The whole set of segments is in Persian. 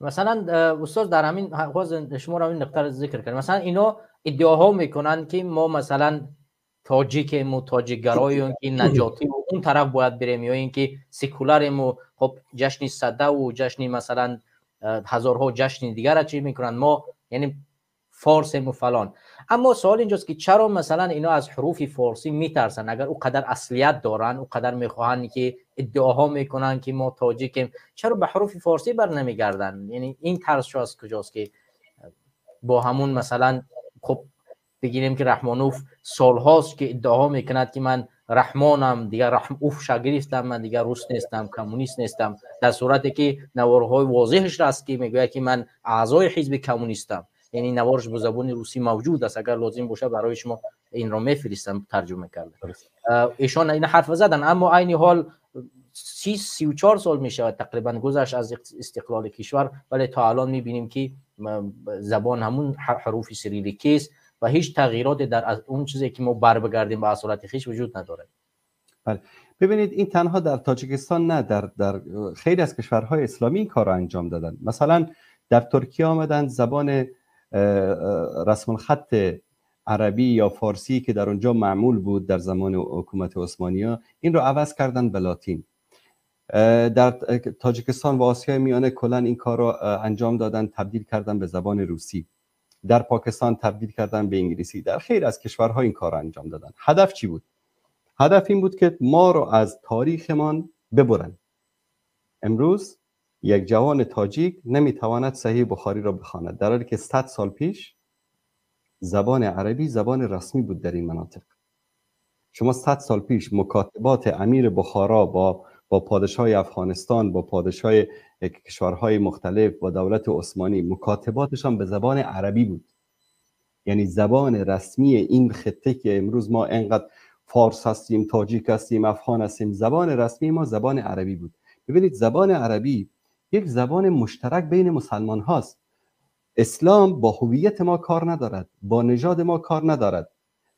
مثلا استاد در همین شما را این نقطه ذکر کردید، مثلا اینا ادعاها میکنن که ما مثلا تاجیکیم و تاجیکگراییم که نجاتی و اون طرف باید بریم، یا اینکه سکولاریم و خب جشن صده و جشن مثلا هزارها جشن دیگر را چی میکنن، ما یعنی فارسیم و فلان. اما سوال اینجاست که چرا مثلا اینا از حروف فارسی میترسن؟ اگر او قدر اصلیت دارن، او قدر میخواهن که ادعاها میکنن که ما تاجیکیم، چرا به حروف فارسی بر نمیگردن؟ یعنی این ترس از کجاست که با همون مثلا خب بگیریم که رحمانوف سالهاست که ادعا میکند که من رحمانم، دیگر رحموف شاگرفتم، من دیگر روس نیستم، کمونیست نیستم، در صورتی که نوارهای واضحش راست که میگه که من اعضای حزب کمونیستم. یعنی نوارش به زبان روسی موجود است، اگر لازم باشه برای شما این را میفرستم ترجمه کرده. ایشان این حرف زدن، اما عین حال 34 سال میشه تقریبا گذشت از استقلال کشور، ولی تا الان میبینیم که زبان همون حروف سریلیکی است و هیچ تغییراتی در اون چیزی که ما بر بگردیم به اصالت خویش وجود نداره. بله، ببینید این تنها در تاجیکستان نه، در خیلی از کشورهای اسلامی این کار رو انجام دادن. مثلا در ترکیه آمدن زبان رسم الخط عربی یا فارسی که در اونجا معمول بود در زمان حکومت عثمانی‌ها، این رو عوض کردن به لاتین. در تاجیکستان و آسیای میانه کلا این کار رو انجام دادن، تبدیل کردن به زبان روسی. در پاکستان تبدیل کردن به انگلیسی. در خیلی از کشورها این کار رو انجام دادن. هدف چی بود؟ هدف این بود که ما رو از تاریخمان ببرن. امروز یک جوان تاجیک نمیتواند صحیح بخاری را بخواند، در حالی که 100 سال پیش زبان عربی زبان رسمی بود در این مناطق. شما 100 سال پیش مکاتبات امیر بخارا با پادشاه افغانستان، با پادشاه کشورهای مختلف، با دولت عثمانی، مکاتباتشان به زبان عربی بود. یعنی زبان رسمی این خطه که امروز ما انقدر فارس هستیم، تاجیک هستیم، افغان هستیم، زبان رسمی ما زبان عربی بود. ببینید زبان عربی یک زبان مشترک بین مسلمان هاست. اسلام با هویت ما کار ندارد، با نژاد ما کار ندارد،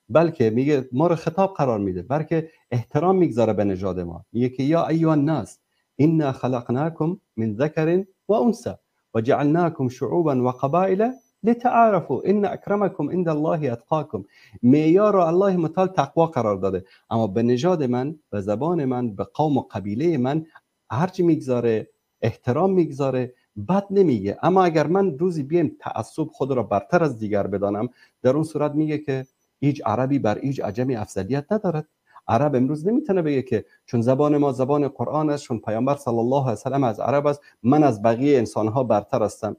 بلکه میگه ما رو خطاب قرار میده، بلکه احترام میگذاره به نژاد ما. میگه که یا ایها الناس انا خلقناکم من ذکر و انثى وجعلناکم شعوبا و قبائل لتعارفوا ان اکرمکم عند الله اتقاکم. معیار رو الله متعال تقوا قرار داده، اما به نژاد من، به زبان من، به قوم و قبیله من هرچی میگذاره احترام میگذاره، بد نمیگه. اما اگر من روزی بیام تعصب خود را برتر از دیگر بدانم، در اون صورت میگه که هیچ عربی بر هیچ عجمی افضلیت ندارد. عرب امروز نمیتونه بگه که چون زبان ما زبان قرآن است، چون پیامبر صلی الله علیه و سلم از عرب است، من از بقیه انسانها برتر هستم.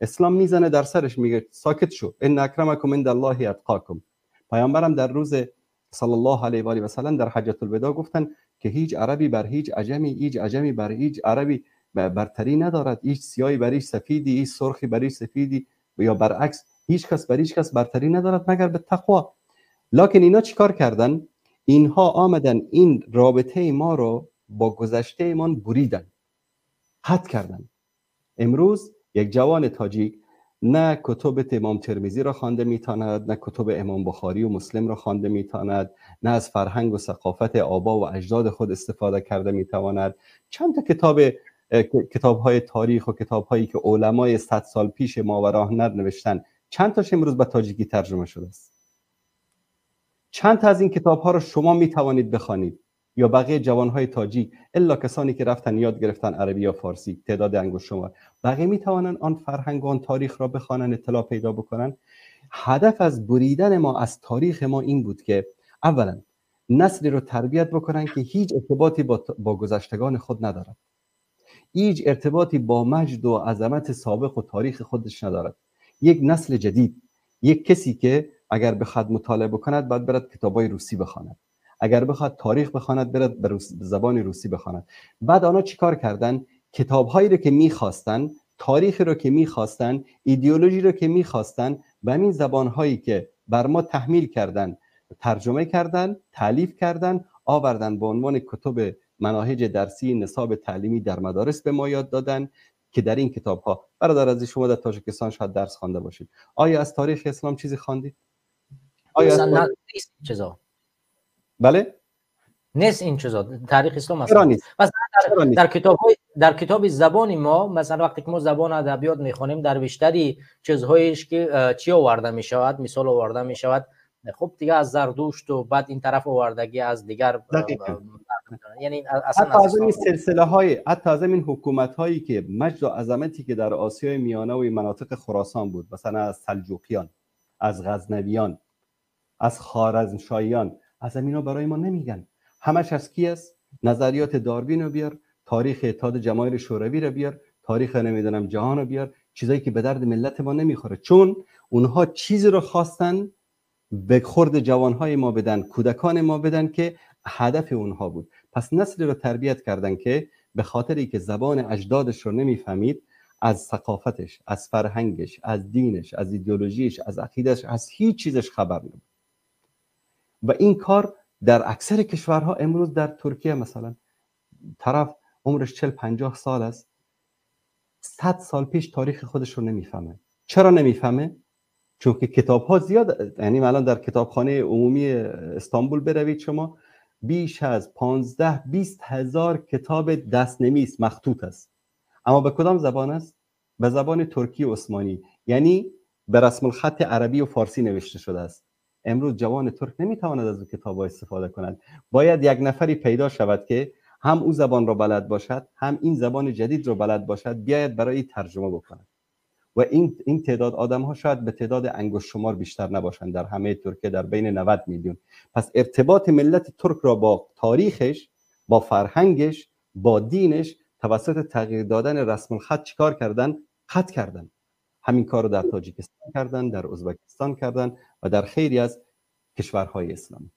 اسلام میزنه در سرش، میگه ساکت شو، ان اکرمکم عند الله اتقاکم. پیامبرم در روز صلی الله علیه و آله و سلم در حجۃ الوداع گفتن که هیچ عربی بر هیچ عجمی، هیچ عجمی بر هیچ عربی برتری ندارد، هیچ سیاهی بر هیچ سفیدی، هیچ سرخی بر هیچ سفیدی، یا برعکس هیچ کس بر هیچ کس برتری ندارد مگر به تقوا. لکن اینا چیکار کردن؟ اینها آمدن این رابطه ما رو با گذشته ایمان بریدن، حد کردن. امروز یک جوان تاجیک نه کتب امام ترمذی را خوانده میتواند، نه کتب امام بخاری و مسلم را خوانده میتواند، نه از فرهنگ و ثقافت آبا و اجداد خود استفاده کرده میتواند. چند تا کتاب‌های تاریخ و کتاب‌هایی که علمای 100 سال پیش ماوراءالنهر نوشتن، چند تاش امروز به تاجیکی ترجمه شده است؟ چند تا از این کتاب‌ها رو شما میتوانید بخوانید، یا بقیه جوان‌های تاجیک، الا کسانی که رفتن یاد گرفتن عربی یا فارسی، تعداد انگشت شمار، بقیه میتوانن آن فرهنگ و آن تاریخ را بخوانن، اطلاع پیدا بکنن. هدف از بریدن ما از تاریخ ما این بود که اولا نسلی رو تربیت بکنن که هیچ ارتباطی با گذشتگان خود ندارد، هیچ ارتباطی با مجد و عظمت سابق و تاریخ خودش ندارد. یک نسل جدید، یک کسی که اگر بخواد مطالعه بکند باید برد کتابای روسی بخواند، اگر بخواد تاریخ بخواند برد به زبان روسی بخواند. بعد آنها چیکار کردن؟ کتابهایی رو که می‌خواستن، تاریخی رو که می‌خواستن، ایدئولوژی رو که می‌خواستن، به همین زبان‌هایی که بر ما تحمیل کردن ترجمه کردن، تالیف کردن، آوردن به عنوان کتب مناهج درسی نصاب تعلیمی در مدارس به ما یاد دادن که در این کتاب‌ها، برادر از شما در تاجیکستان شاید درس خوانده باشید، آیا از تاریخ اسلام چیزی خواندید؟ آیا از چیزا؟ بله؟ نیست این چیزا تاریخ اسلام چرا اصلا نیست؟ مثلا در کتاب زبان ما مثلا وقتی که ما زبان ادبیات میخونیم در بیشتری چیزهایش که چی آورده میشود مثال آورده میشود خب دیگه از زردوشت و بعد این طرف آوردگی از دیگر یعنی اصلا حتی از این سلسله های حتی از این حکومت هایی که مجد و عظمتی که در آسیای میانه و مناطق خراسان بود، مثلا از سلجوقیان، از غزنویان، از خوارزمشاهیان، از اینا برای ما نمیگن. همش از کی است؟ نظریات داروین رو بیار، تاریخ اتحاد جماهیر شوروی رو بیار، تاریخ نمیدونم جهان رو بیار، چیزایی که به درد ملت ما نمیخوره، چون اونها چیزی رو خواستن به خورد جوانهای ما بدن، کودکان ما بدن که هدف اونها بود. پس نسلی رو تربیت کردن که به خاطری که زبان اجدادش رو نمیفهمید، از ثقافتش، از فرهنگش، از دینش، از ایدئولوژیش، از عقیدش، از هیچ چیزش خبر نبود. و این کار در اکثر کشورها امروز در ترکیه مثلا طرف عمرش 40-50 سال است، 100 سال پیش تاریخ خودش رو نمیفهمه. چرا نمیفهمه؟ چون که کتاب ها زیاد، یعنی الان در کتابخانه عمومی استانبول بروید شما بیش از 15-20 هزار کتاب دستنویس مخطوط است. اما به کدام زبان است؟ به زبان ترکی و عثمانی، یعنی به رسم الخط عربی و فارسی نوشته شده است. امروز جوان ترک نمیتواند از کتاب ها استفاده کند. باید یک نفری پیدا شود که هم او زبان را بلد باشد، هم این زبان جدید را بلد باشد، بیاید برای ترجمه بکند. و این تعداد آدم ها شاید به تعداد انگشت شمار بیشتر نباشند در همه ترکیه، در بین 90 میلیون. پس ارتباط ملت ترک را با تاریخش، با فرهنگش، با دینش توسط تغییر دادن رسم الخط چیکار کردن؟ قطع کردن. همین کار رو در تاجیکستان کردن، در ازبکستان کردن و در خیلی از کشورهای اسلامی.